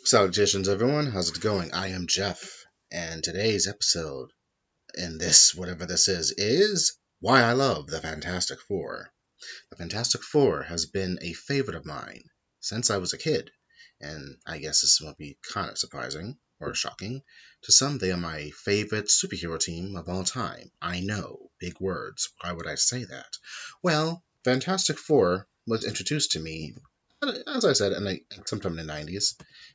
Salutations, everyone. How's it going? I am Jeff, and today's episode, in this, whatever this is why I love the Fantastic Four. The Fantastic Four has been a favorite of mine since I was a kid, and I guess this will be kind of surprising or shocking. To some, they are my favorite superhero team of all time. I know, big words. Why would I say that? Well, Fantastic Four was introduced to me, as I said, sometime in the 90s,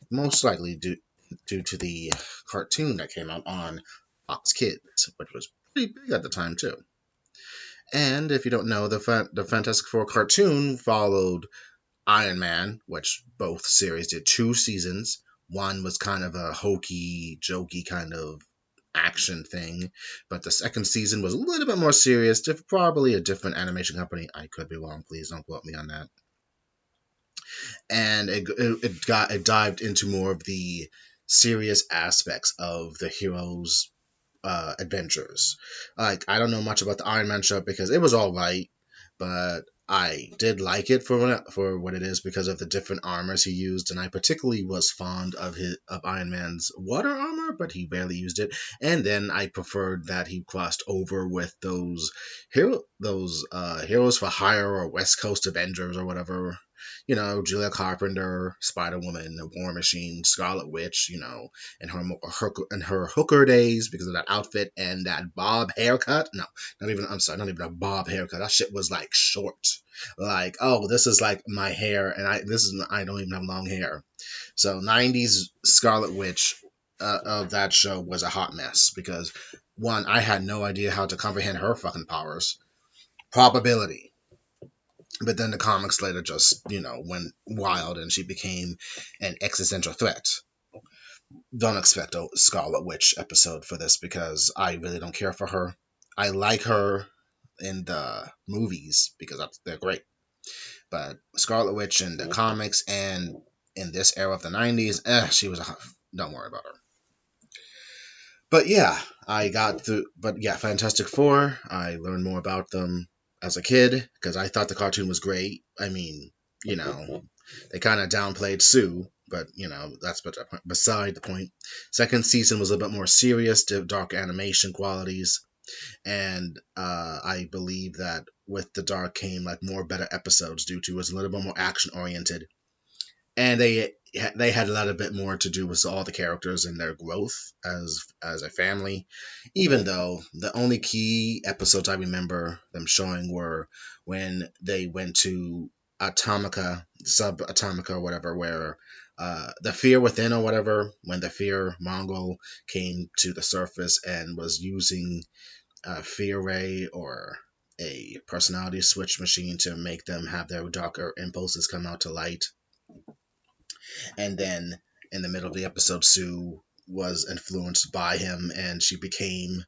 most likely due to the cartoon that came out on Fox Kids, which was pretty big at the time, too. And if you don't know, the Fantastic Four cartoon followed Iron Man, which both series did 2 seasons. One was kind of a hokey, jokey kind of action thing, but the second season was a little bit more serious, probably a different animation company. I could be wrong, please don't quote me on that. And it dived into more of the serious aspects of the heroes' adventures. Like, I don't know much about the Iron Man show because it was all right, but I did like it for what it is because of the different armors he used, and I particularly was fond of Iron Man's water armor, but he barely used it. And then I preferred that he crossed over with those heroes for hire or West Coast Avengers or whatever. Julia Carpenter, Spider-Woman, War Machine, Scarlet Witch, in her hooker days because of that outfit and that bob haircut. No, not even a bob haircut. That shit was like short. Like, oh, this is like my hair, and I don't even have long hair. So 90s Scarlet Witch of that show was a hot mess because one, I had no idea how to comprehend her fucking powers. Probability. But then the comics later just, went wild and she became an existential threat. Don't expect a Scarlet Witch episode for this because I really don't care for her. I like her in the movies because they're great. But Scarlet Witch in the comics and in this era of the 90s, don't worry about her. But yeah, Fantastic Four, I learned more about them as a kid because I thought the cartoon was great. I mean, they kind of downplayed Sue, but that's beside the point. Second season was a little bit more serious, dark animation qualities, and I believe that with the dark came like more better episodes due to it was a little bit more action oriented, and they had a little bit more to do with all the characters and their growth as a family, even though the only key episodes I remember them showing were when they went to Subatomica or whatever, where the Fear Within or whatever, when the Fear Mongol came to the surface and was using Fear Ray or a personality switch machine to make them have their darker impulses come out to light. And then in the middle of the episode, Sue was influenced by him and she became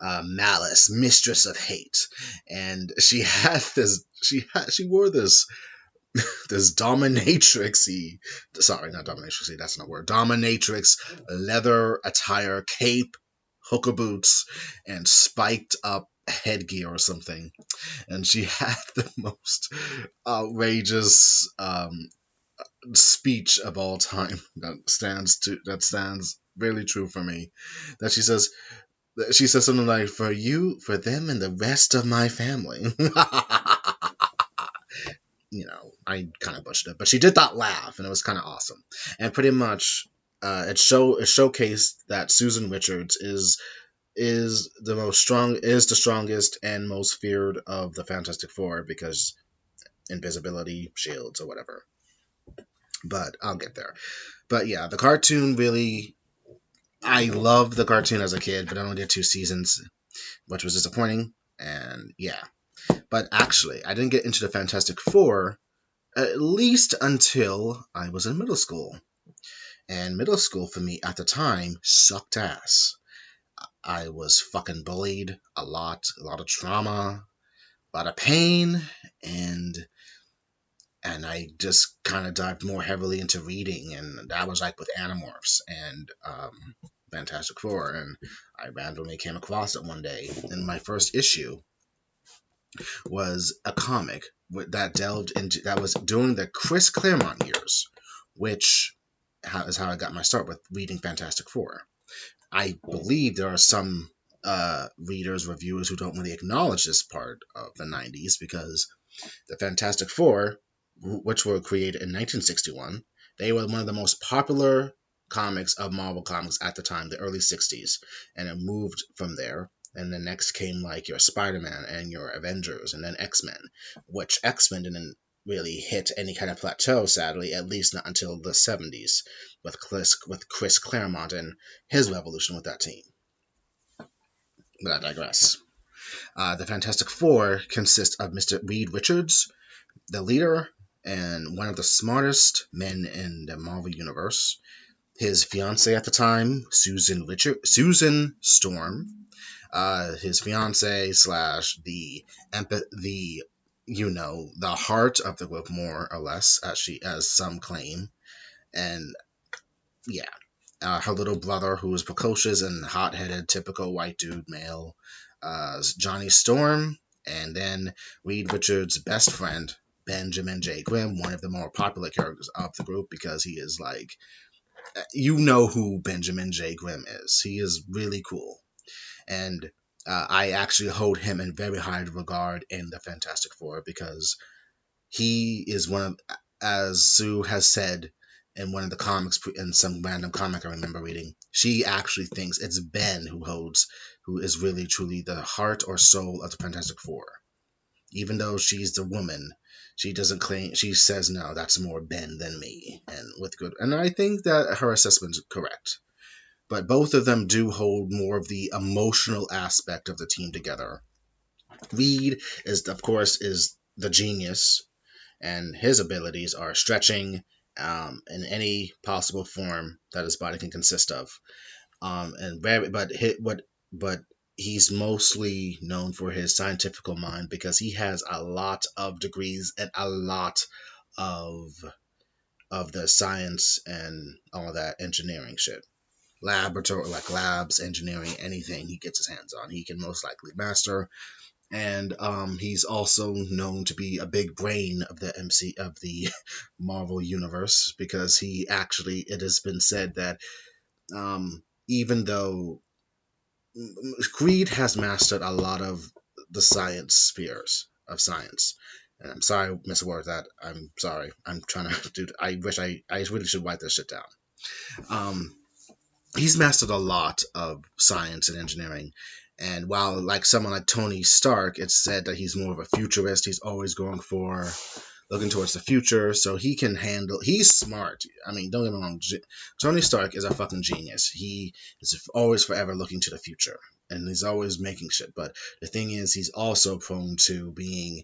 Malice, Mistress of Hate. And she had she wore this dominatrixy, sorry, not dominatrixy, that's not a word, dominatrix leather attire, cape, hooker boots, and spiked up headgear or something. And she had the most outrageous speech of all time that stands really true for me. That she says something like, "For you, for them, and the rest of my family." I kind of butchered it, but she did that laugh, and it was kind of awesome. And pretty much, it showcased that Susan Richards is the strongest and most feared of the Fantastic Four because invisibility, shields, or whatever. But I'll get there. But yeah, the cartoon really, I loved the cartoon as a kid, but I only did 2 seasons, which was disappointing. And yeah, but actually, I didn't get into the Fantastic Four at least until I was in middle school. And middle school for me at the time sucked ass. I was fucking bullied a lot of trauma, a lot of pain, and I just kind of dived more heavily into reading, and that was like with Animorphs and Fantastic Four, and I randomly came across it one day, and my first issue was a comic that was during the Chris Claremont years, which how I got my start with reading Fantastic Four. I believe there are some readers, reviewers who don't really acknowledge this part of the 90s because the Fantastic Four, which were created in 1961, they were one of the most popular comics of Marvel Comics at the time, the early 60s, and it moved from there. And then next came like your Spider-Man and your Avengers, and then X-Men, which X-Men didn't really hit any kind of plateau, sadly, at least not until the 70s, with Chris Claremont and his revolution with that team. But I digress. The Fantastic Four consists of Mr. Reed Richards, the leader and one of the smartest men in the Marvel Universe. His fiancee at the time, Susan Storm. His fiancee slash the the heart of the group, more or less, as some claim. And yeah, her little brother, who is precocious and hot-headed, typical white dude male, Johnny Storm, and then Reed Richards' best friend, Benjamin J. Grimm, one of the more popular characters of the group because he is like, you know who Benjamin J. Grimm is. He is really cool. And I actually hold him in very high regard in the Fantastic Four because he is one of, as Sue has said in one of the comics, in some random comic I remember reading, she actually thinks it's Ben who is really truly the heart or soul of the Fantastic Four. Even though she's the woman, she doesn't claim, she says, no, that's more Ben than me. And with good, and I think that her assessment is correct. But both of them do hold more of the emotional aspect of the team together. Reed of course, is the genius, and his abilities are stretching in any possible form that his body can consist of. And very, but he's mostly known for his scientific mind because he has a lot of degrees and a lot of the science and all that engineering shit. Laboratory, like labs, engineering, anything he gets his hands on, he can most likely master. And he's also known to be a big brain of the Marvel universe because it has been said that even though Creed has mastered a lot of the science spheres of science. And I'm sorry, I misworded that. I'm sorry. I'm trying to do. I really should write this shit down. Um, he's mastered a lot of science and engineering. And while like someone like Tony Stark, it's said that he's more of a futurist. He's always looking towards the future, so he's smart. I mean, don't get me wrong, Tony Stark is a fucking genius. He is always forever looking to the future, and he's always making shit. But the thing is, he's also prone to being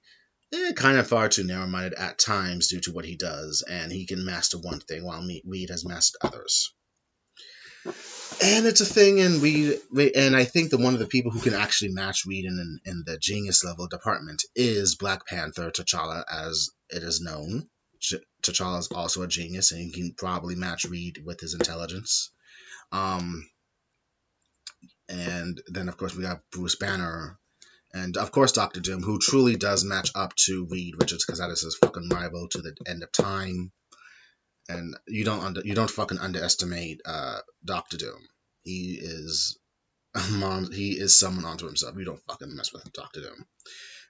kind of far too narrow-minded at times due to what he does, and he can master one thing while Reed has mastered others. And it's a thing, and I think that one of the people who can actually match Reed in the genius level department is Black Panther T'Challa, as it is known. T'Challa is also a genius, and he can probably match Reed with his intelligence. And then, of course, we got Bruce Banner, and of course, Doctor Doom, who truly does match up to Reed Richards because that is his fucking rival to the end of time. And you don't fucking underestimate Doctor Doom. He is someone unto himself. You don't fucking mess with Doctor Doom.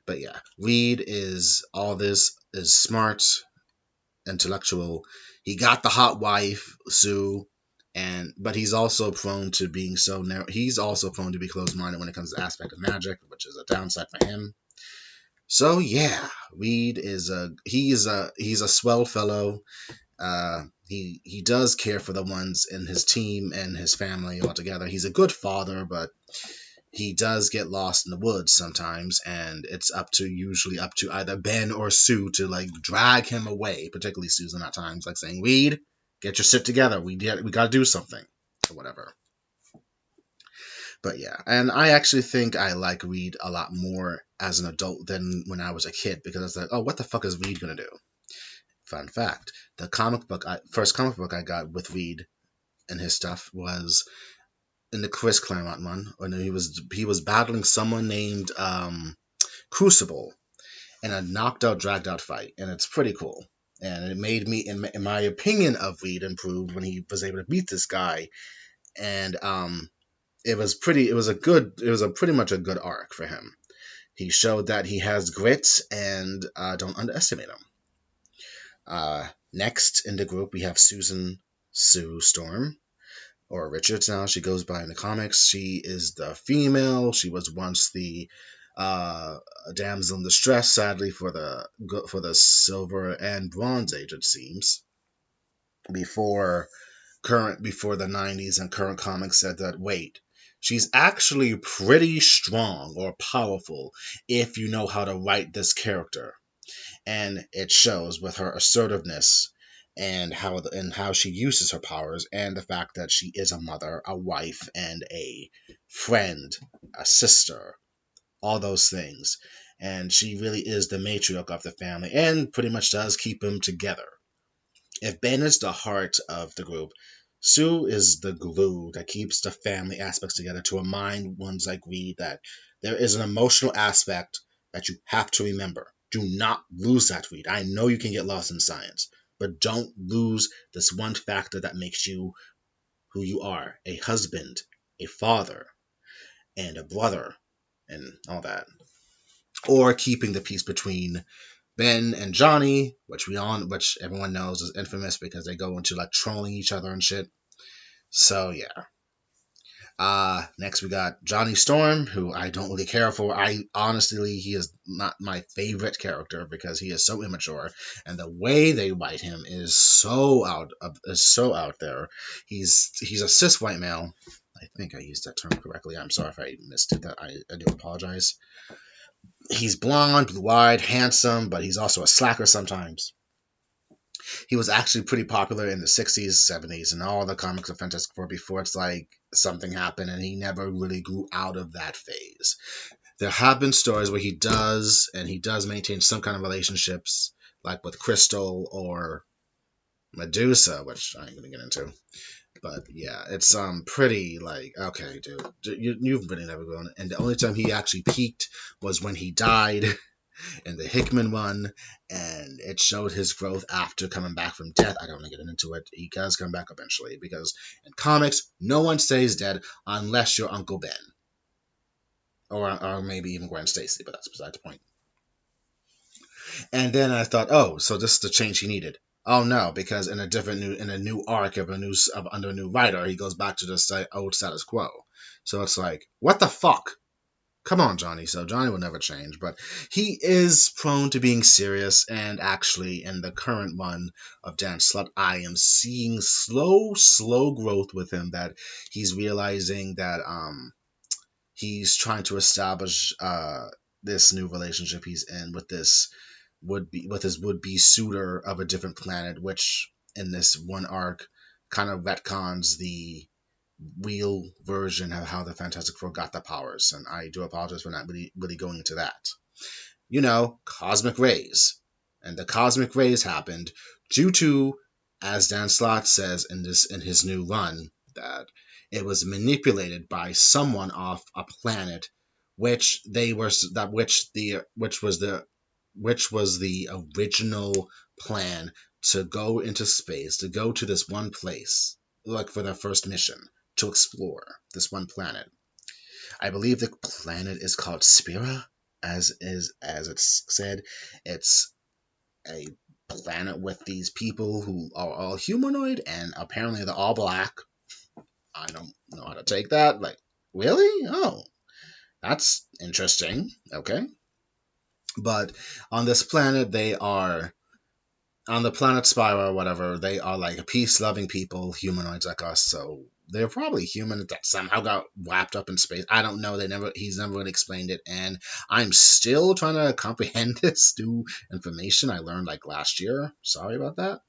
But yeah, Reed is all this, is smart, intellectual. He got the hot wife, Sue, but he's also prone to being so narrow. He's also prone to be closed-minded when it comes to the aspect of magic, which is a downside for him. So yeah, Reed he's a swell fellow. He does care for the ones in his team and his family altogether. He's a good father, but he does get lost in the woods sometimes, and it's usually up to either Ben or Sue to like drag him away, particularly Susan at times, like saying, Reed, get your shit together. We gotta do something, or whatever. But yeah, and I actually think I like Reed a lot more as an adult than when I was a kid, because I was like, oh, what the fuck is Reed gonna do? Fun fact: the first comic book I got with Reed and his stuff was in the Chris Claremont one, when he was battling someone named Crucible in a knocked out, dragged out fight, and it's pretty cool. And it made me, in my opinion of Reed, improved when he was able to beat this guy. And it was a pretty much a good arc for him. He showed that he has grit, and don't underestimate him. Next in the group, we have Susan Sue Storm, or Richards now. She goes by in the comics. She is the female. She was once the uh, damsel in distress, sadly for the Silver and Bronze Age, it seems. Before before the 90s and current comics said that, wait, she's actually pretty strong or powerful if you know how to write this character. And it shows with her assertiveness and how she uses her powers, and the fact that she is a mother, a wife, and a friend, a sister, all those things. And she really is the matriarch of the family and pretty much does keep them together. If Ben is the heart of the group, Sue is the glue that keeps the family aspects together, to remind ones like Reed that there is an emotional aspect that you have to remember. Do not lose that, Reed. I know you can get lost in science, but don't lose this one factor that makes you who you are: a husband, a father, and a brother, and all that. Or keeping the peace between Ben and Johnny, which everyone knows is infamous because they go into like trolling each other and shit. So yeah. Next we got Johnny Storm, who I don't really care for. I honestly, he is not my favorite character because he is so immature, and the way they write him is so out there. He's a cis white male. I think I used that term correctly. I'm sorry if I missed it. I do apologize. He's blonde, blue-eyed, handsome, but he's also a slacker sometimes. He was actually pretty popular in the 60s, 70s, and all the comics of Fantastic Four before it's like something happened, and he never really grew out of that phase. There have been stories where he does maintain some kind of relationships, like with Crystal or Medusa, which I ain't gonna get into. But yeah, it's pretty like, okay, dude, you've really never grown. And the only time he actually peaked was when he died in the Hickman one, and it showed his growth after coming back from death. I don't want to get into it. He does come back eventually because in comics, no one stays dead unless you're Uncle Ben, or maybe even Gwen Stacy, but that's beside the point. And then I thought, oh, so this is the change he needed. Oh no, because in a new arc under a new writer, he goes back to the old status quo. So it's like, what the fuck? Come on, Johnny. So Johnny will never change, but he is prone to being serious. And actually, in the current one of Dan Slott, I am seeing slow growth with him. That he's realizing that he's trying to establish this new relationship he's in with his would be suitor of a different planet, which in this one arc kind of retcons the real version of how the Fantastic Four got the powers, and I do apologize for not really going into that. Cosmic rays. And the cosmic rays happened due to, as Dan Slott says in his new run, that it was manipulated by someone off a planet which was the original plan to go into space, to go to this one place, like for their first mission, to explore this one planet. I believe the planet is called Spira, as it's said. It's a planet with these people who are all humanoid, and apparently they're all black. I don't know how to take that. Like, really? Oh, that's interesting. Okay. But on this planet, on the planet Spira or whatever, they are like peace-loving people, humanoids like us. So they're probably human that somehow got wrapped up in space. I don't know. He's never really explained it, and I'm still trying to comprehend this new information I learned like last year. Sorry about that.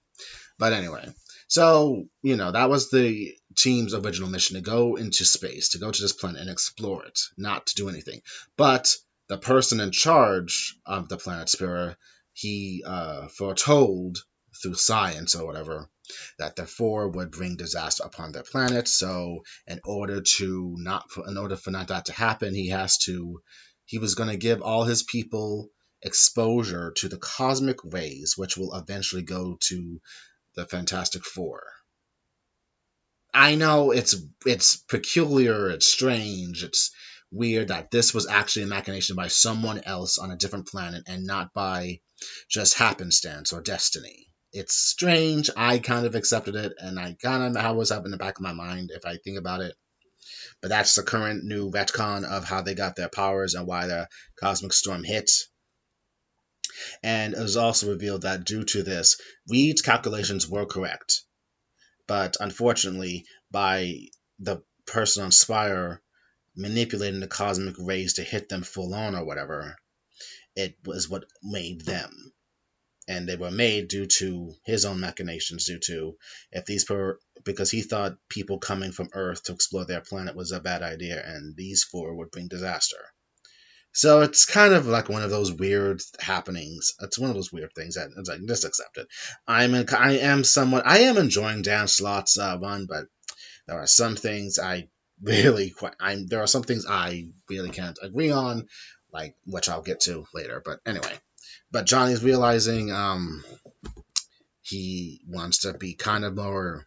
But anyway, so that was the team's original mission, to go into space, to go to this planet and explore it, not to do anything. But the person in charge of the planet Spira, he foretold through science or whatever that the four would bring disaster upon their planet. So in order for not that to happen, he was going to give all his people exposure to the cosmic rays, which will eventually go to the Fantastic Four. I know it's peculiar, it's strange, it's weird that this was actually a machination by someone else on a different planet and not by just happenstance or destiny. It's strange. I kind of accepted it, and I kind of always have in the back of my mind if I think about it. But that's the current new retcon of how they got their powers and why the cosmic storm hit. And it was also revealed that due to this, Reed's calculations were correct. But unfortunately, by the person on Spire manipulating the cosmic rays to hit them full on or whatever, it was what made them. And they were made due to his own machinations, due to because he thought people coming from Earth to explore their planet was a bad idea, and these four would bring disaster. So it's kind of like one of those weird happenings. It's one of those weird things that it's like just accept it. I am enjoying Dan Slott's run, but there are some things there are some things I really can't agree on, like which I'll get to later. But anyway, Johnny's realizing he wants to be kind of more.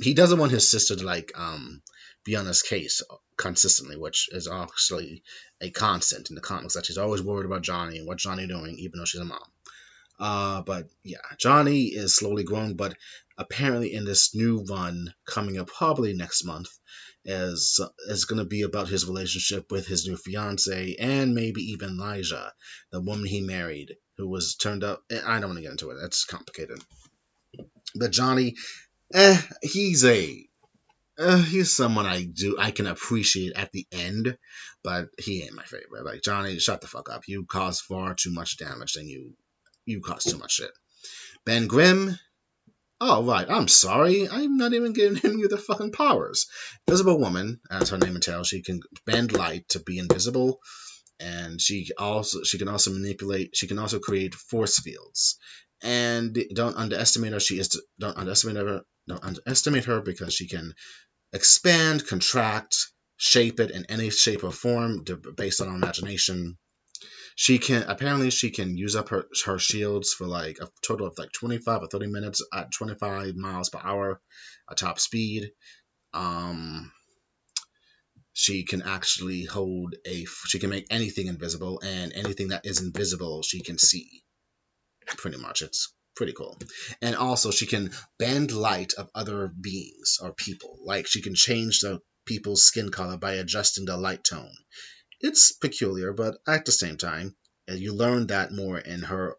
He doesn't want his sister to be on his case consistently, which is actually a constant in the comics, that she's always worried about Johnny and what Johnny doing, even though she's a mom. But yeah, Johnny is slowly growing, but apparently in this new run coming up probably next month is going to be about his relationship with his new fiance and maybe even Elijah, the woman he married, who was turned up. I don't want to get into it. That's complicated. But Johnny, he's someone I can appreciate at the end, but he ain't my favorite. Like, Johnny, shut the fuck up. You cause far too much damage, and you cause too much shit. Ben Grimm. Oh, right. I'm sorry. I'm not even giving you the fucking powers. Invisible Woman, as her name entails, she can bend light to be invisible, and she can also manipulate. She can also create force fields. And don't underestimate her. Don't underestimate her because she can expand, contract, shape it in any shape or form based on her imagination. She can use up her shields for like a total of like 25 or 30 minutes at 25 miles per hour at top speed. She can actually she can make anything invisible, and anything that is invisible she can see. Pretty much, it's pretty cool. And also she can bend light of other beings or people. Like, she can change the people's skin color by adjusting the light tone. It's peculiar, but at the same time, you learn that more in her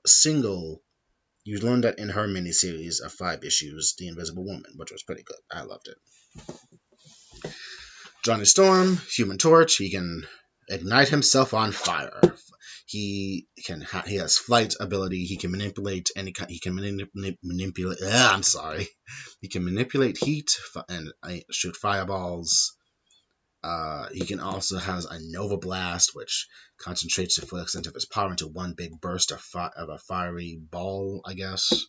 miniseries of 5 issues, The Invisible Woman, which was pretty good. I loved it. Johnny Storm, Human Torch, he can ignite himself on fire. He has flight ability. He can manipulate He can manipulate. I'm sorry. He can manipulate heat and shoot fireballs. He can also has a Nova Blast, which concentrates the full extent of his power into one big burst of a fiery ball, I guess.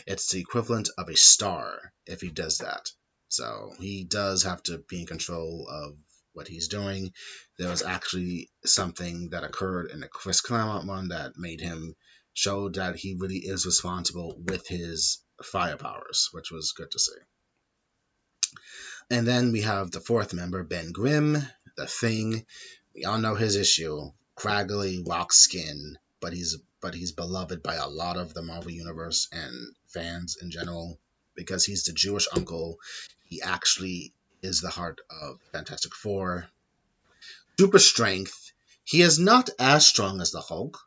It's the equivalent of a star if he does that. So he does have to be in control of what he's doing. There was actually something that occurred in the Chris Claremont one that made him show that he really is responsible with his fire powers, which was good to see. And then we have the 4th member, Ben Grimm, the Thing. We all know his issue: craggly rock skin, but he's beloved by a lot of the Marvel Universe and fans in general because he's the Jewish uncle. He actually is the heart of Fantastic Four. Super strength. He is not as strong as the Hulk,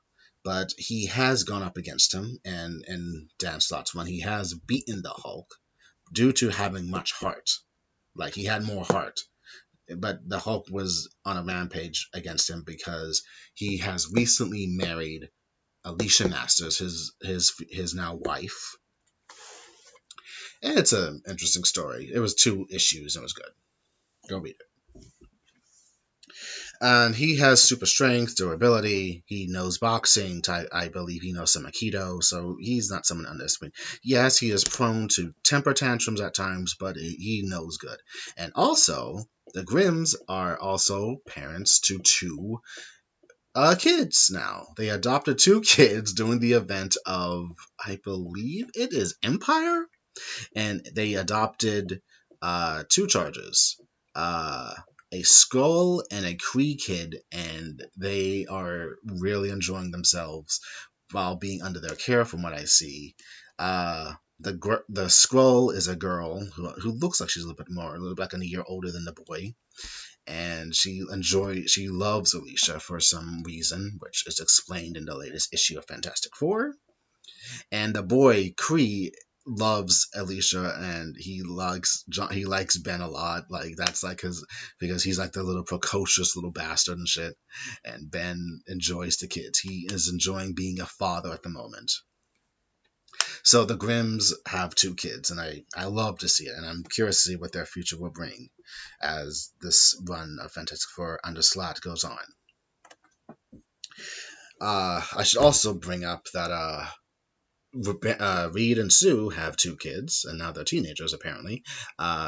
but he has gone up against him, and in Dan Slott's one, he has beaten the Hulk due to having much heart. Like, he had more heart. But the Hulk was on a rampage against him because he has recently married Alicia Masters, his now wife. And it's an interesting story. It was 2 issues and it was good. Go read it. And he has super strength, durability. He knows boxing. I believe he knows some Aikido, so he's not someone to underestimate. Yes, he is prone to temper tantrums at times, but he knows good. And also, the Grimms are also parents to 2 kids now. They adopted 2 kids during the event of, I believe it is Empire, and they adopted 2 charges, uh, a Skull and a Kree kid, and they are really enjoying themselves while being under their care, from what I see. The Skrull is a girl who looks like she's a little bit like a year older than the boy, and she loves Alicia for some reason, which is explained in the latest issue of Fantastic Four. And the boy Kree loves Alicia, and he likes Ben a lot. Like that's like his, because he's like the little precocious little bastard and shit. And Ben enjoys the kids. He is enjoying being a father at the moment. So the Grimms have 2 kids, and I love to see it, and I'm curious to see what their future will bring as this run of Fantastic Four under Slott goes on. I should also bring up that Reed and Sue have 2 kids, and now they're teenagers apparently.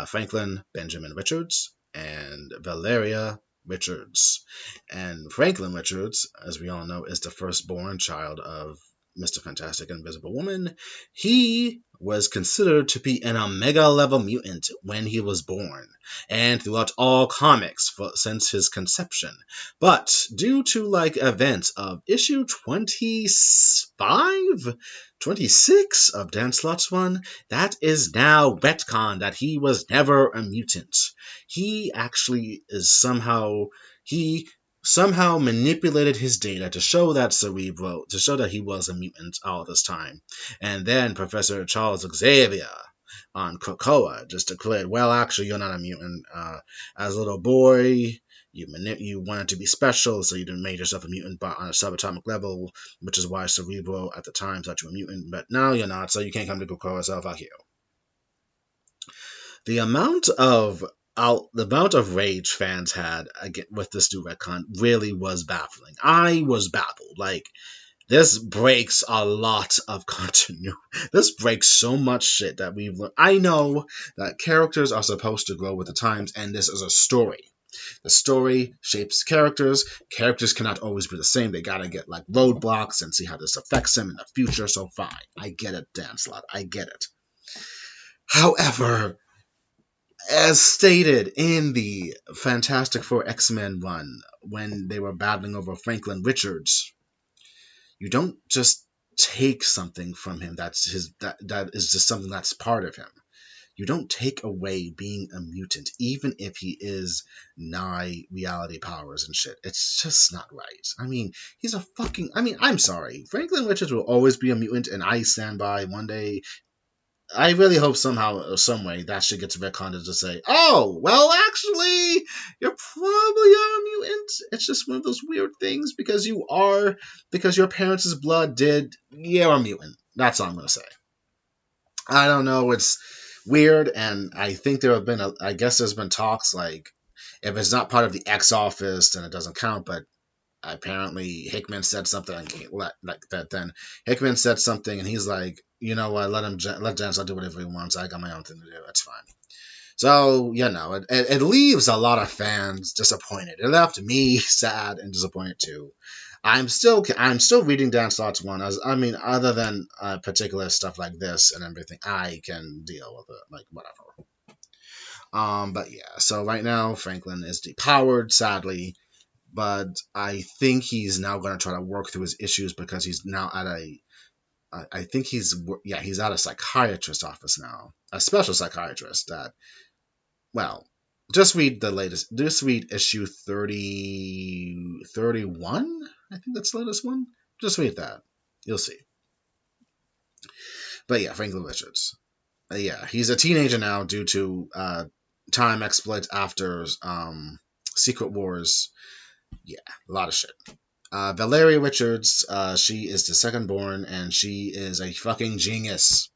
Franklin Benjamin Richards and Valeria Richards. And Franklin Richards, as we all know, is the firstborn child of Mr. Fantastic and Invisible Woman. He was considered to be an Omega level mutant when he was born, and throughout all comics since his conception. But due to events of issue 26 of Dan Slott's run, that is now retcon that he was never a mutant. He actually is somehow manipulated his data to show that he was a mutant all this time. And then Professor Charles Xavier on Krakoa just declared, well, actually, you're not a mutant. As a little boy, you wanted to be special, so you made yourself a mutant, but on a subatomic level, which is why Cerebro at the time thought you were a mutant, but now you're not, so you can't come to Krakoa, so fuck you. The amount of rage fans had with this new retcon really was baffling. I was baffled. This breaks a lot of continuity. This breaks so much shit that we've learned. I know that characters are supposed to grow with the times, and this is a story. The story shapes characters. Characters cannot always be the same. They gotta get roadblocks and see how this affects them in the future. So fine, I get it, Dan Slott. I get it. However, as stated in the Fantastic Four X-Men run, when they were battling over Franklin Richards, you don't just take something from him that is just something that's part of him. You don't take away being a mutant, even if he is nigh reality powers and shit. It's just not right. I mean, I'm sorry. Franklin Richards will always be a mutant, and I stand by. One day, I really hope somehow or some way that shit gets retconned to say, oh, well, actually, you're probably a mutant. It's just one of those weird things because your parents' blood you're a mutant. That's all I'm going to say. I don't know. It's weird, and I think I guess there's been talks if it's not part of the X office, then it doesn't count, but apparently Hickman said something like that. Then Hickman said something, and he's like, you know what? Let Dan Slott do whatever he wants. I got my own thing to do. It's fine. So it leaves a lot of fans disappointed. It left me sad and disappointed too. I'm still reading Dan Slott's one. Other than particular stuff like this and everything, I can deal with it. Whatever. But yeah. So right now, Franklin is depowered, sadly. But I think he's now going to try to work through his issues because he's now at he's at a psychiatrist's office now, a special psychiatrist that, well, just read issue 31. I think that's the latest one. Just read that. You'll see. But yeah, Franklin Richards. He's a teenager now due to time exploits after Secret Wars. Yeah, a lot of shit. Valeria Richards, she is the second born, and she is a fucking genius.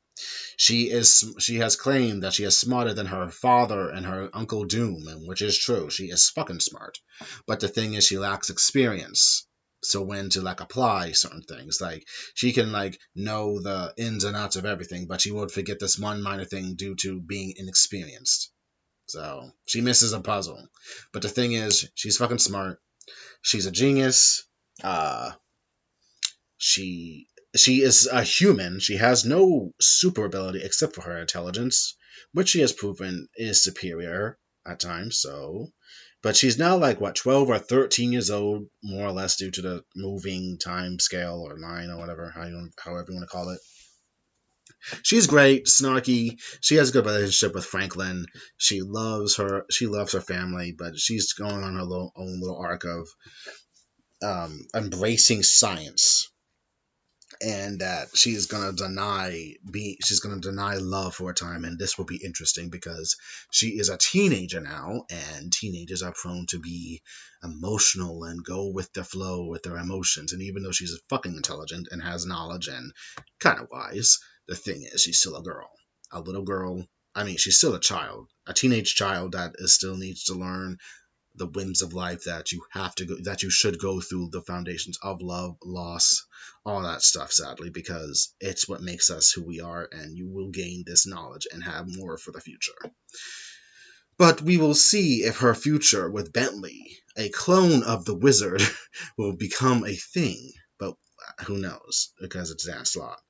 She has claimed that she is smarter than her father and her Uncle Doom, and which is true. She is fucking smart. But the thing is, she lacks experience. So when to apply certain things, she can know the ins and outs of everything, but she would forget this one minor thing due to being inexperienced. So she misses a puzzle. But the thing is, she's fucking smart. She's a genius. Uh, she she is a human. She has no super ability except for her intelligence, which she has proven is superior at times. So, but she's now like what 12 or 13 years old, more or less, due to the moving time scale or line or whatever, however you want to call it. She's great, snarky. She has a good relationship with Franklin. She loves her. She loves her family, but she's going on her own little arc of embracing science, and that she's gonna deny love for a time, and this will be interesting because she is a teenager now, and teenagers are prone to be emotional and go with the flow with their emotions. And even though she's fucking intelligent and has knowledge and kind of wise, the thing is she's still a little girl. I mean, she's still a child, a teenage child that is still needs to learn the whims of life, that you have to go, that you should go through the foundations of love, loss, all that stuff, sadly, because it's what makes us who we are, and you will gain this knowledge and have more for the future. But we will see if her future with Bentley, a clone of the wizard, will become a thing. But who knows, because it's Dan Slott.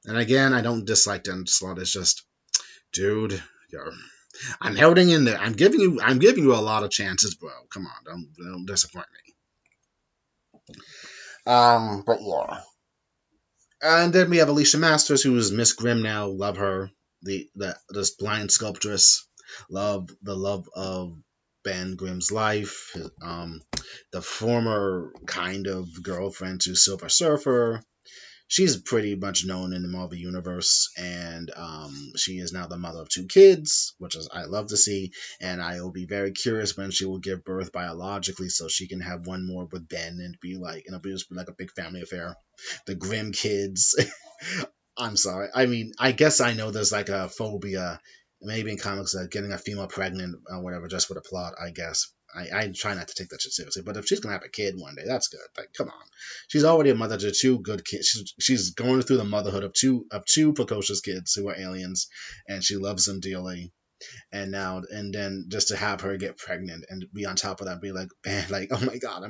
And again, I don't dislike Dan Slott. It's just, dude, I'm holding in there. I'm giving you a lot of chances, bro. Come on, don't disappoint me. But yeah. And then we have Alicia Masters, who is Miss Grimm now. Love her. This blind sculptress. Love the love of Ben Grimm's life. The former kind of girlfriend to Silver Surfer. She's pretty much known in the Marvel universe, and she is now the mother of two kids, which is I love to see. And I will be very curious when she will give birth biologically, so she can have one more with Ben and be like, and it'll be just like a big family affair. The Grimm kids. I'm sorry. I mean, I guess I know there's like a phobia, maybe in comics, getting a female pregnant or whatever, just for the plot, I guess. I try not to take that shit seriously, but if she's gonna have a kid one day, that's good. Like, come on, she's already a mother to two good kids. She's going through the motherhood of two precocious kids who are aliens, and she loves them dearly. And then just to have her get pregnant and be on top of that, be like, man, like, oh my god,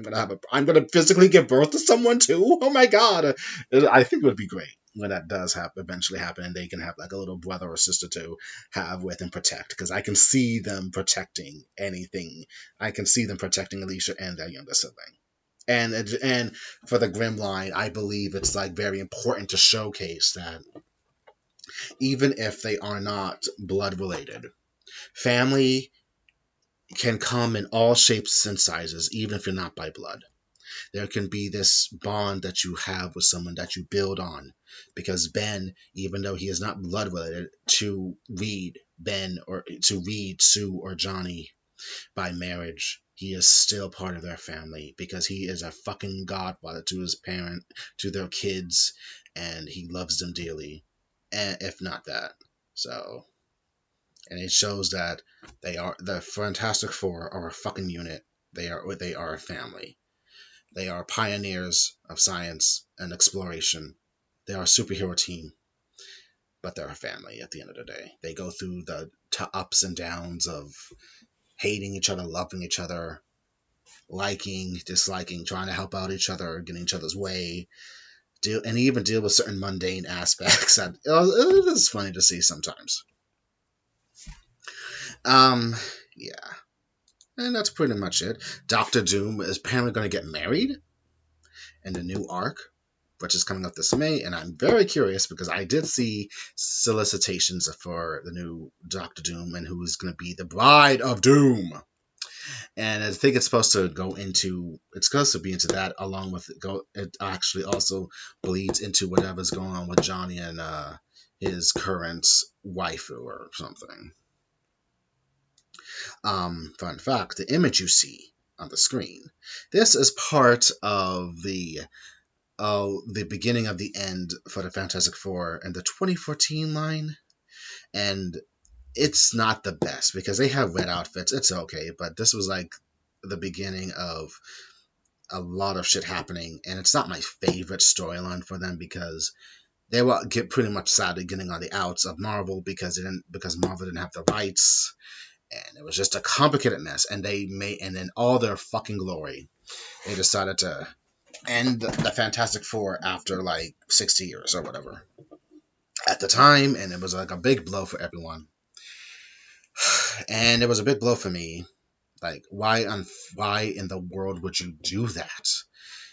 I'm gonna physically give birth to someone too. Oh my god, I think it would be great when that does eventually happen, and they can have like a little brother or sister to have with and protect, because I can see them protecting anything. I can see them protecting Alicia and their younger sibling. And for the Grimm line, I believe it's like very important to showcase that even if they are not blood related, family can come in all shapes and sizes, even if you're not by blood. There can be this bond that you have with someone that you build on. Because Ben, even though he is not blood related to Reed, Sue, or Johnny by marriage, he is still part of their family because he is a fucking godfather to his parent, to their kids, and he loves them dearly. And if not that. So, and it shows that the Fantastic Four are a fucking unit. They are a family. They are pioneers of science and exploration. They are a superhero team, but they're a family at the end of the day. They go through the ups and downs of hating each other, loving each other, liking, disliking, trying to help out each other, getting each other's way, and even deal with certain mundane aspects. That it is funny to see sometimes. Um, yeah. And that's pretty much it. Doctor Doom is apparently going to get married in the new arc, which is coming up this May. And I'm very curious because I did see solicitations for the new Doctor Doom and who is going to be the Bride of Doom. And I think it's supposed to be into that, along with it actually also bleeds into whatever's going on with Johnny and his current waifu or something. Fun fact, the image you see on the screen, this is part of the beginning of the end for the Fantastic Four and the 2014 line. And it's not the best because they have red outfits. It's okay, but this was like the beginning of a lot of shit happening, and it's not my favorite storyline for them because they were pretty much sadly getting on the outs of Marvel because Marvel didn't have the rights, and it was just a complicated mess. And in all their fucking glory, they decided to and the Fantastic Four after like 60 years or whatever at the time, and it was like a big blow for everyone, and it was a big blow for me. Like, why in the world would you do that?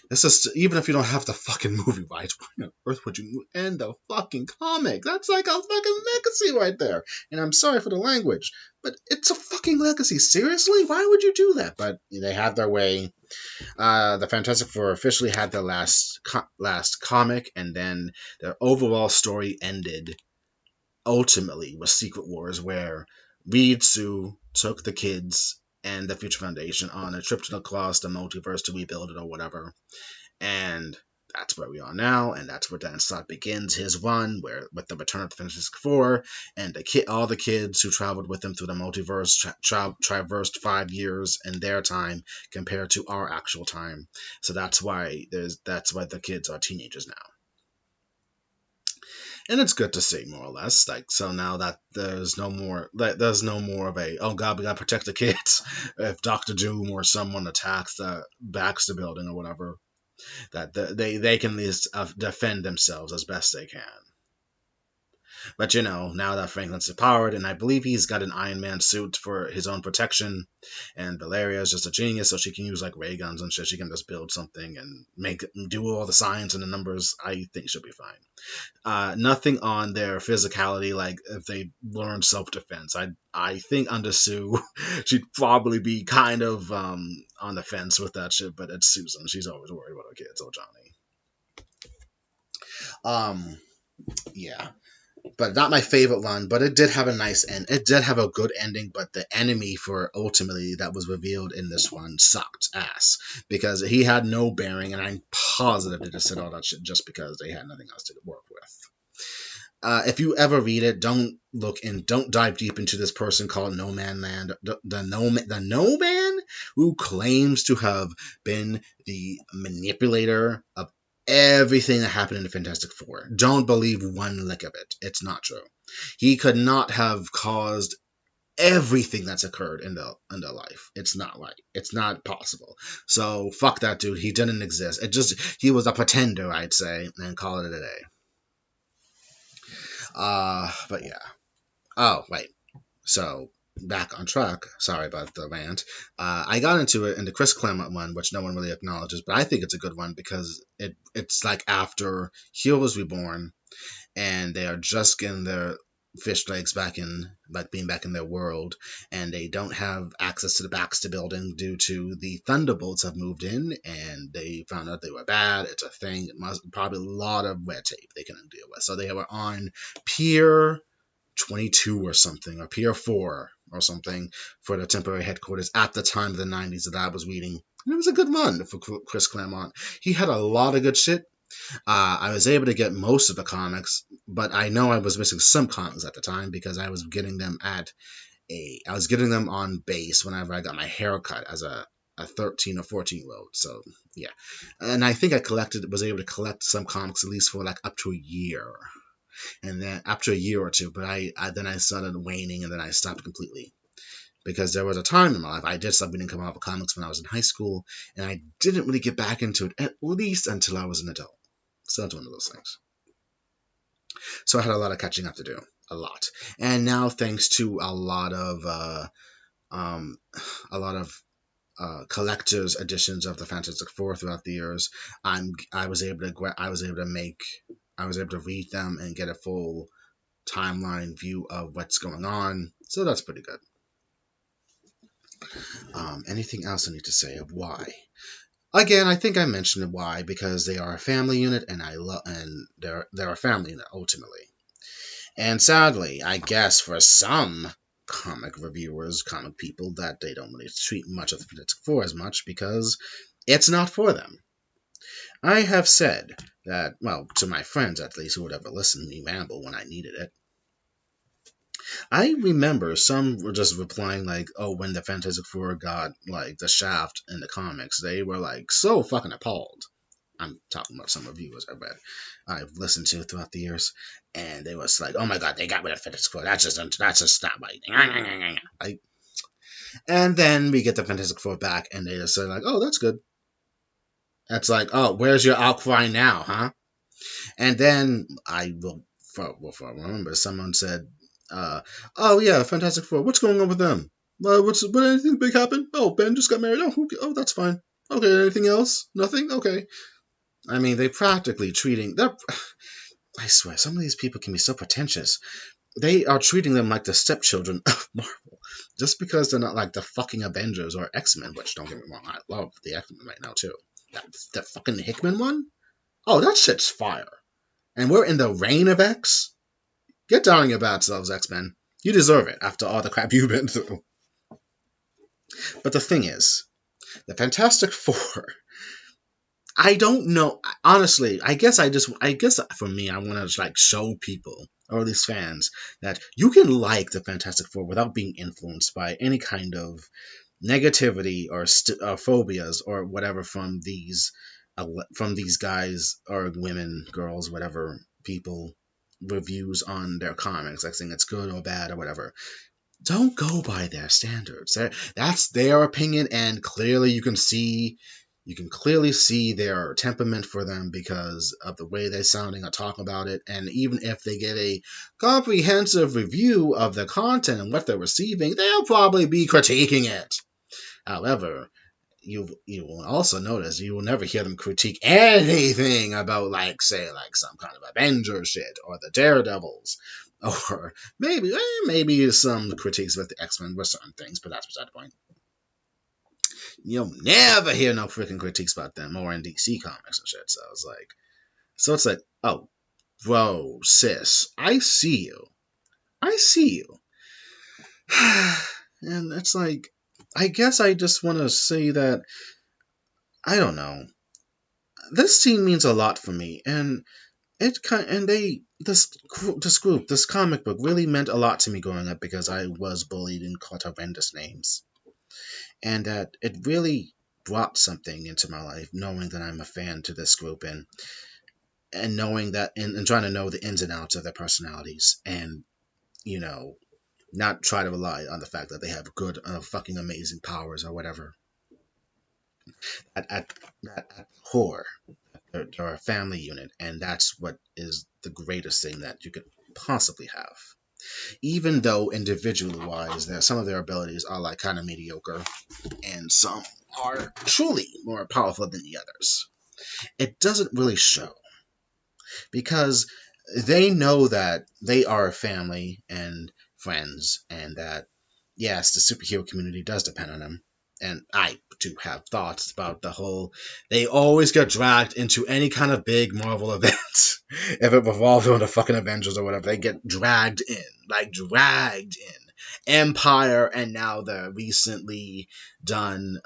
This is even if you don't have the fucking movie rights, why on earth would you end the fucking comic? That's like a fucking legacy right there. And I'm sorry for the language, but it's a fucking legacy. Seriously, why would you do that? But they had their way. The Fantastic Four officially had their last comic, and then their overall story ended ultimately with Secret Wars, where Reed Sue took the kids and the Future Foundation on a trip to across the multiverse to rebuild it or whatever. And that's where we are now, and that's where Dan Slott begins his run, where with the return of the Fantastic Four and all the kids who traveled with him through the multiverse traversed 5 years in their time compared to our actual time. So that's why the kids are teenagers now. And it's good to see, more or less. Like, so now that there's no more of a, oh god, we gotta protect the kids if Doctor Doom or someone attacks the Baxter building or whatever, that they can at least defend themselves as best they can. But now that Franklin's empowered, and I believe he's got an Iron Man suit for his own protection, and Valeria is just a genius, so she can use like ray guns and shit. She can just build something and do all the signs and the numbers. I think she'll be fine. Nothing on their physicality, like if they learn self-defense. I think under Sue, she'd probably be kind of on the fence with that shit, but it's Susan. She's always worried about her kids or Johnny. Yeah. But not my favorite one, but it did have a nice end. It did have a good ending, but the enemy for ultimately that was revealed in this one sucked ass because he had no bearing, and I'm positive they just said all that shit just because they had nothing else to work with. If you ever read it, don't dive deep into this person called No Man Land, the No Man who claims to have been the manipulator of everything that happened in the Fantastic Four. Don't believe one lick of it. It's not true. He could not have caused everything that's occurred in their life. It's not right. It's not possible. So fuck that dude. He didn't exist. He was a pretender, I'd say, and call it a day. But yeah. Oh, wait. So, back on track. Sorry about the rant. I got into it in the Chris Claremont one, which no one really acknowledges, but I think it's a good one because it's like after Heroes Reborn, and they are just getting their fish legs back in, like being back in their world, and they don't have access to the Baxter building due to the Thunderbolts have moved in, and they found out they were bad. It's a thing. It must probably a lot of red tape they couldn't deal with. So they were on Pier 22 or something, or Pier 4 or something for the temporary headquarters at the time of the 90s that I was reading. And it was a good run for Chris Claremont. He had a lot of good shit. I was able to get most of the comics, but I know I was missing some comics at the time because I was getting them on base whenever I got my haircut as a 13 or 14-year-old. So yeah, and I think was able to collect some comics at least for like up to a year, and then after a year or two, but then I started waning, and then I stopped completely. Because there was a time in my life I did stop reading comic comics when I was in high school, and I didn't really get back into it at least until I was an adult. So that's one of those things. So I had a lot of catching up to do, a lot. And now, thanks to a lot of collector's editions of the Fantastic Four throughout the years, I was able to read them and get a full timeline view of what's going on. So that's pretty good. Anything else I need to say of why? Again, I think I mentioned why, because they are a family unit, and they're a family unit ultimately. And sadly, I guess for some comic reviewers, comic people, that they don't really treat much of the Fantastic Four as much because it's not for them. I have said that, well, to my friends at least, who would ever listen to me ramble when I needed it. I remember some were just replying like, oh, when the Fantastic Four got like the shaft in the comics, they were like so fucking appalled. I'm talking about some reviewers I've listened to throughout the years, and they was like, oh my god, they got rid of Fantastic Four. That's just not right. Like, and then we get the Fantastic Four back, and they just say like, oh, that's good. It's like, oh, where's your outcry now, huh? And then I will, if I remember, someone said, uh, "Oh yeah, Fantastic Four. What's going on with them? What anything big happened? Oh, Ben just got married. Oh, that's fine. Okay, anything else? Nothing. Okay." I mean, they practically treating that. I swear, some of these people can be so pretentious. They are treating them like the stepchildren of Marvel, just because they're not like the fucking Avengers or X-Men. Which, don't get me wrong, I love the X-Men right now too. That fucking Hickman one. Oh, that shit's fire. And we're in the reign of X. Get down on your bad selves, X-Men. You deserve it after all the crap you've been through. But the thing is, the Fantastic Four. I don't know. Honestly, I guess for me, I want to like show people, or at least fans, that you can like the Fantastic Four without being influenced by any kind of negativity or phobias or whatever from these guys or women, girls, whatever people reviews on their comics, like saying it's good or bad or whatever. Don't go by their standards. That's their opinion, and clearly you can clearly see their temperament for them because of the way they're sounding or talking about it. And even if they get a comprehensive review of the content and what they're receiving, they'll probably be critiquing it. However, you will also notice you will never hear them critique anything about like say like some kind of Avenger shit or the Daredevils, or maybe some critiques with the X-Men with certain things, but that's beside the point. You'll never hear no freaking critiques about them or in DC comics and shit. So it's like, oh, bro, sis, I see you. I see you. And it's like, I guess I just want to say that, I don't know. This scene means a lot for me, and this comic book really meant a lot to me growing up because I was bullied and called horrendous names, and that it really brought something into my life, knowing that I'm a fan to this group and knowing that and trying to know the ins and outs of their personalities, and you know, not try to rely on the fact that they have good, fucking amazing powers or whatever. At core, they're a family unit, and that's what is the greatest thing that you could possibly have. Even though individually wise, some of their abilities are like kind of mediocre, and some are truly more powerful than the others. It doesn't really show because they know that they are a family and friends, and that yes, the superhero community does depend on them. And I do have thoughts about the whole. They always get dragged into any kind of big Marvel event. If it revolves around the fucking Avengers or whatever, they get dragged in. Like, dragged in. Empire, and now the recently done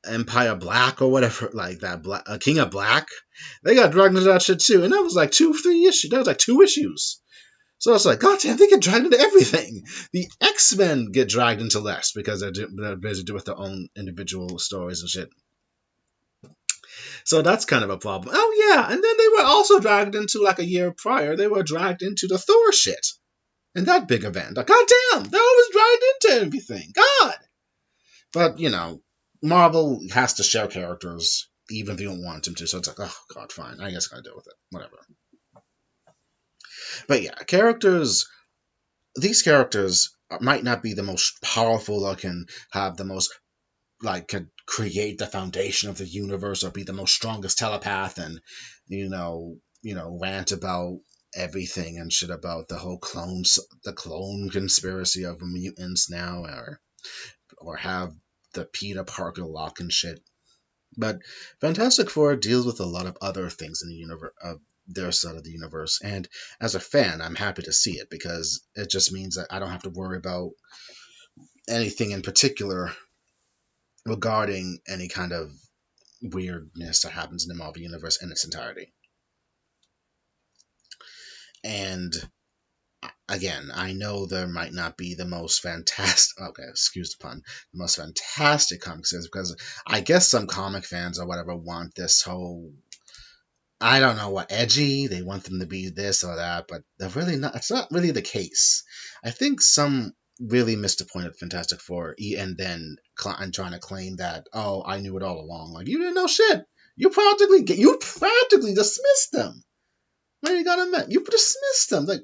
Empire Black or whatever, like that King of Black. They got dragged into that shit too. And that was like 2-3 issues. That was like 2 issues. So it's like, God damn, they get dragged into everything. The X-Men get dragged into less because they're busy with their own individual stories and shit. So that's kind of a problem. Oh yeah, and then they were also dragged into, like a year prior, they were dragged into the Thor shit. And that big event. Like, God damn, they're always dragged into everything. God. But, Marvel has to share characters even if you don't want them to. So it's like, oh God, fine. I guess I gotta deal with it. Whatever. But yeah, these characters might not be the most powerful or can have the most, like, could create the foundation of the universe or be the most strongest telepath and, rant about everything and shit about the whole the clone conspiracy of mutants now, or have the Peter Parker lock and shit. But Fantastic Four deals with a lot of other things in the universe, their side of the universe. And as a fan, I'm happy to see it because it just means that I don't have to worry about anything in particular regarding any kind of weirdness that happens in the Marvel universe in its entirety. And again, I know there might not be the most fantastic, okay, excuse the pun, the most fantastic comic series, because I guess some comic fans or whatever want this whole, I don't know what, edgy. They want them to be this or that, but they're really not. It's not really the case. I think some really missed the point of Fantastic Four, and then I'm trying to claim that, oh, I knew it all along. Like, you didn't know shit. You practically dismissed them. When you got admit, you dismissed them. Like,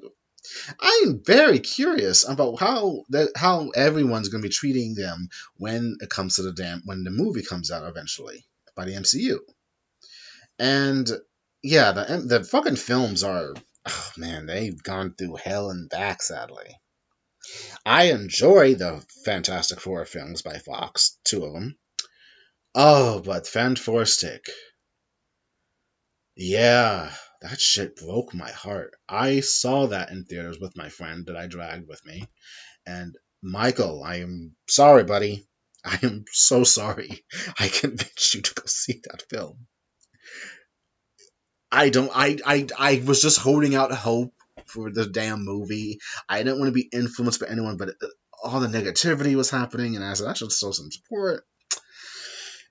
I am very curious about how everyone's going to be treating them when it comes to when the movie comes out eventually by the MCU. And yeah, the fucking films are, oh man, they've gone through hell and back, sadly. I enjoy the Fantastic Four films by Fox, two of them. Oh, but Fantastic, yeah, that shit broke my heart. I saw that in theaters with my friend that I dragged with me, and Michael, I am sorry, buddy. I am so sorry. I convinced you to go see that film. I don't. I was just holding out hope for the damn movie. I didn't want to be influenced by anyone, but all the negativity was happening, and I said I should show some support.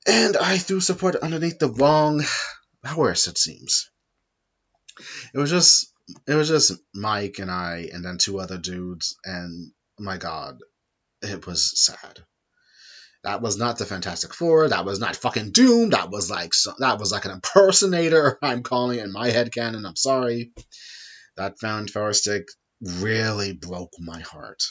And I threw support underneath the wrong horse. It seems it was just Mike and I, and then two other dudes, and my God, it was sad. That was not the Fantastic Four. That was not fucking Doom. That was like an impersonator. I'm calling it in my head canon. I'm sorry. That Fantastic really broke my heart.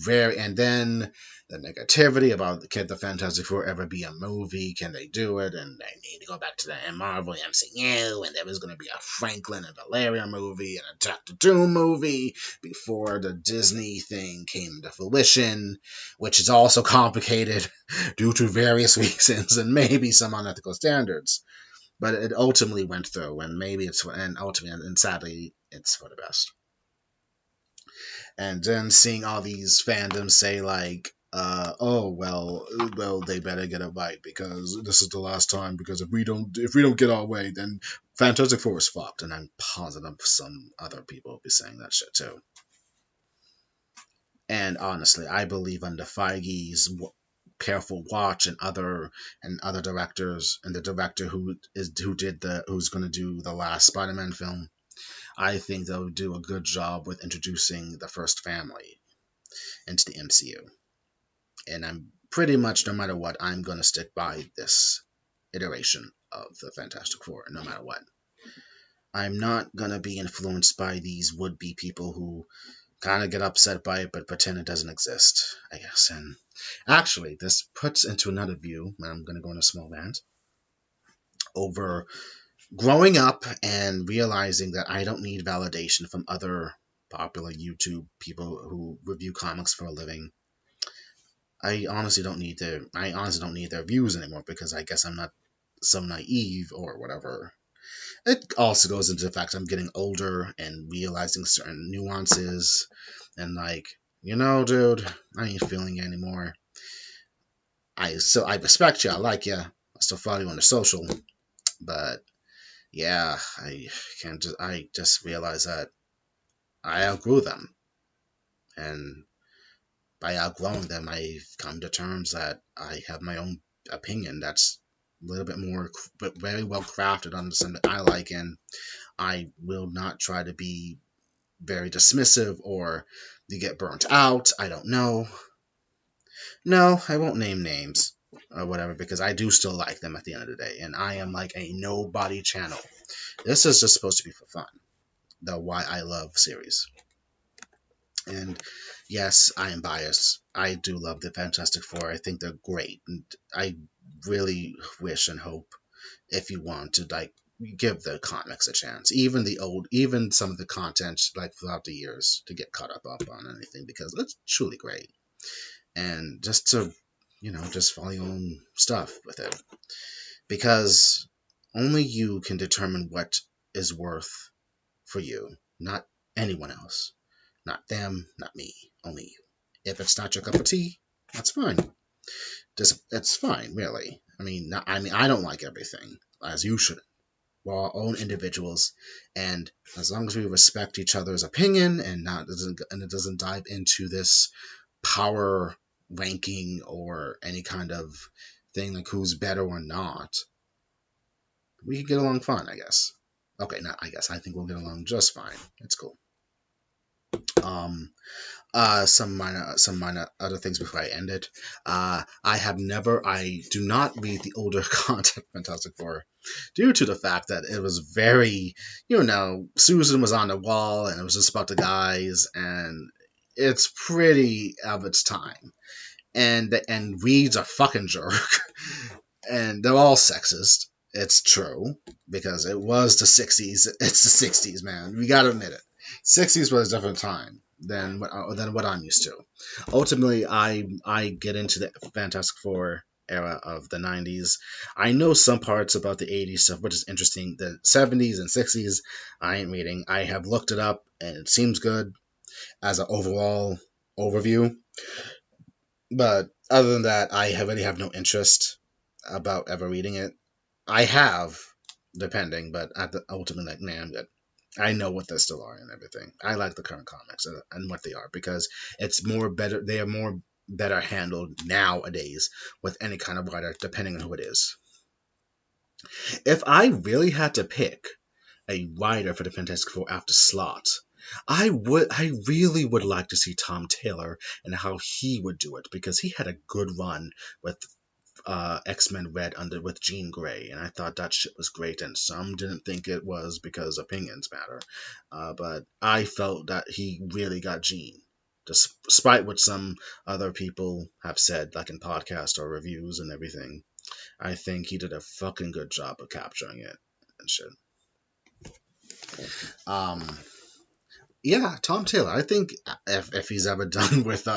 And then the negativity about can the Fantastic Four ever be a movie? Can they do it? And they need to go back to the Marvel MCU, and there was going to be a Franklin and Valeria movie and a Doctor Doom movie before the Disney thing came to fruition, which is also complicated due to various reasons and maybe some unethical standards. But it ultimately went through, and sadly, it's for the best. And then seeing all these fandoms say like, oh well, they better get it right because this is the last time. Because if we don't get our way, then Fantastic Four is fucked. And I'm positive some other people will be saying that shit too. And honestly, I believe under Feige's careful watch and other directors, and the director who's going to do the last Spider-Man film, I think they'll do a good job with introducing the first family into the MCU. And I'm pretty much, no matter what, I'm going to stick by this iteration of the Fantastic Four, no matter what. I'm not going to be influenced by these would-be people who kind of get upset by it but pretend it doesn't exist, I guess. And actually, this puts into another view, and I'm going to go on a small rant, over growing up and realizing that I don't need validation from other popular YouTube people who review comics for a living. I honestly don't need their views anymore because I guess I'm not so naive or whatever. It also goes into the fact I'm getting older and realizing certain nuances and like, dude, I ain't feeling it anymore. I respect you, I like you, I still follow you on the social, but yeah, I just realized that I outgrew them, and by outgrowing them, I've come to terms that I have my own opinion that's a little bit more, but very well crafted on something I like, and I will not try to be very dismissive or to get burnt out. I don't know. No, I won't name names or whatever because I do still like them at the end of the day, and I am like a nobody channel. This is just supposed to be for fun. The Why I Love series. And yes, I am biased. I do love the Fantastic Four. I think they're great. And I really wish and hope if you want to like give the comics a chance. Even some of the content like throughout the years to get caught up on anything because it's truly great. And just to, just follow your own stuff with it. Because only you can determine what is worth for you, not anyone else. Not them, not me, only you. If it's not your cup of tea, that's fine. It's fine, really. I don't like everything, as you should. We're our own individuals, and as long as we respect each other's opinion and it doesn't dive into this power ranking or any kind of thing like who's better or not, we can get along fine, I guess. Okay, not I guess. I think we'll get along just fine. It's cool. Um, some minor other things before I end it. I do not read the older content of Fantastic Four due to the fact that it was very, Susan was on the wall and it was just about the guys, and it's pretty of its time. And Reed's a fucking jerk, and they're all sexist. It's true because it was the '60s. It's the '60s, man. We gotta admit it. '60s was a different time than what I'm used to. Ultimately, I get into the Fantastic Four era of the '90s. I know some parts about the '80s stuff, which is interesting. The '70s and '60s, I ain't reading. I have looked it up, and it seems good as an overall overview. But other than that, really have no interest about ever reading it. I have, depending, but at the ultimate, like, man, I'm good. I know what they still are and everything. I like the current comics and what they are because it's more better. They are more better handled nowadays with any kind of writer, depending on who it is. If I really had to pick a writer for the Fantastic Four after Slott, I really would like to see Tom Taylor and how he would do it because he had a good run with X-Men Red under with Jean Grey, and I thought that shit was great. And some didn't think it was because opinions matter, but I felt that he really got Jean, despite what some other people have said, like in podcasts or reviews and everything. I think he did a fucking good job of capturing it and shit. Um, Yeah, Tom Taylor. I think if he's ever done with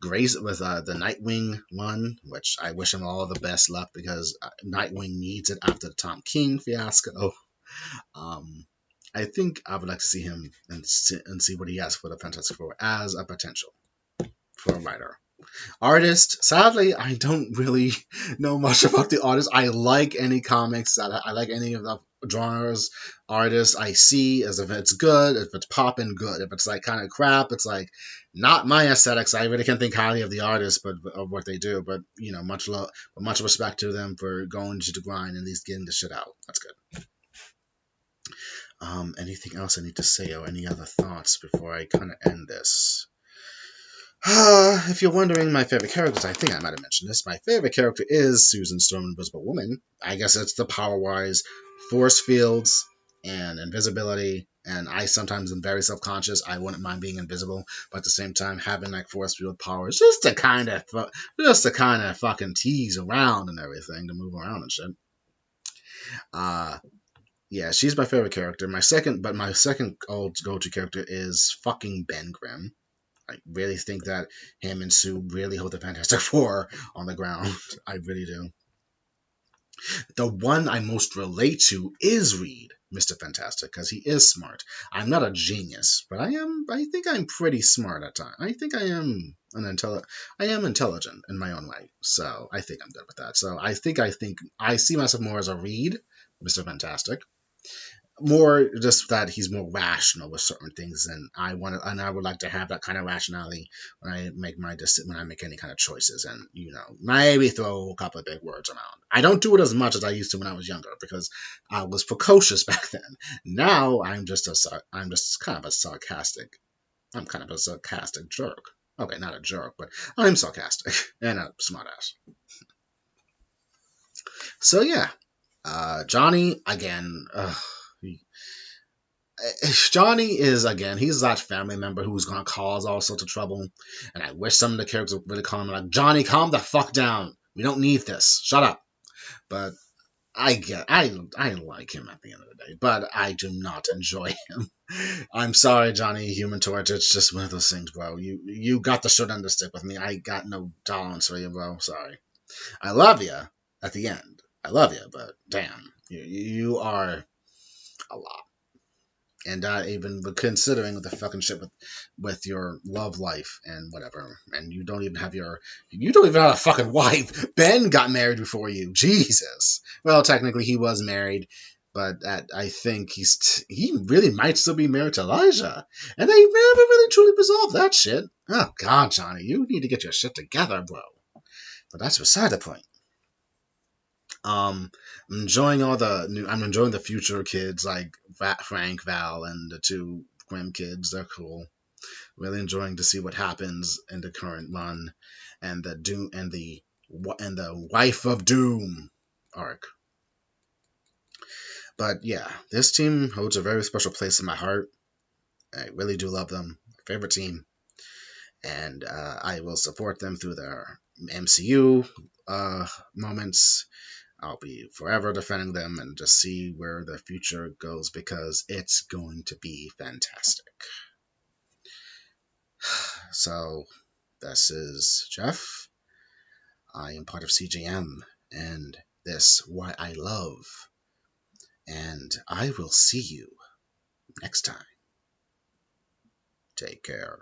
Grace with the Nightwing one, which I wish him all the best luck because Nightwing needs it after the Tom King fiasco. Um, I think I would like to see him and see what he has for the Fantastic Four as a potential for a writer. Artist, sadly, I don't really know much about the artist. I like any comics. I like any of the genres, artists I see as if it's good, if it's popping, good. If it's like kind of crap, it's like not my aesthetics. I really can't think highly of the artists, but of what they do. But much respect to them for going to the grind and at least getting the shit out. That's good. Anything else I need to say or any other thoughts before I kind of end this? If you're wondering my favorite characters, I think I might have mentioned this. My favorite character is Susan Storm, Invisible Woman. I guess it's the power-wise force fields and invisibility. And I sometimes am very self-conscious. I wouldn't mind being invisible, but at the same time, having like force field powers just to kind of fucking tease around and everything, to move around and shit. Uh, yeah, she's my favorite character. My second old go-to character is fucking Ben Grimm. I really think that him and Sue really hold the Fantastic Four on the ground. I really do. The one I most relate to is Reed, Mr. Fantastic, because he is smart. I'm not a genius, but I am. I think I'm pretty smart at times. I think I am intelligent in my own way. So I think I'm good with that. So I think I see myself more as a Reed, Mr. Fantastic, more just that he's more rational with certain things, and I would like to have that kind of rationality when I make any kind of choices, and maybe throw a couple of big words around. I don't do it as much as I used to when I was younger because I was precocious back then. Now I'm just kind of a sarcastic. I'm kind of a sarcastic jerk. Okay, not a jerk, but I'm sarcastic and a smartass. So yeah, Johnny again. Johnny is again, he's that family member who's gonna cause all sorts of trouble. And I wish some of the characters would really calm him like, Johnny, calm the fuck down. We don't need this. Shut up. But I like him at the end of the day, but I do not enjoy him. I'm sorry, Johnny Human Torch. It's just one of those things, bro. You got the short end of the stick with me. I got no tolerance for you, bro. Sorry. I love you at the end. I love you, but damn, you are a lot. And not even considering the fucking shit with your love life and whatever, and you don't even have a fucking wife. Ben got married before you. Jesus. Well, technically he was married, but I think he really might still be married to Elijah, and they never really truly resolved that shit. Oh God, Johnny, you need to get your shit together, bro. But that's beside the point. I'm enjoying the future kids like Frank, Val, and the two Grimm kids. They're cool. Really enjoying to see what happens in the current run, and the Doom and the Wife of Doom arc. But yeah, this team holds a very special place in my heart. I really do love them. Favorite team. And I will support them through their MCU moments. I'll be forever defending them and just see where the future goes because it's going to be fantastic. So, this is Jeff. I am part of CJM and this Why I Love. And I will see you next time. Take care.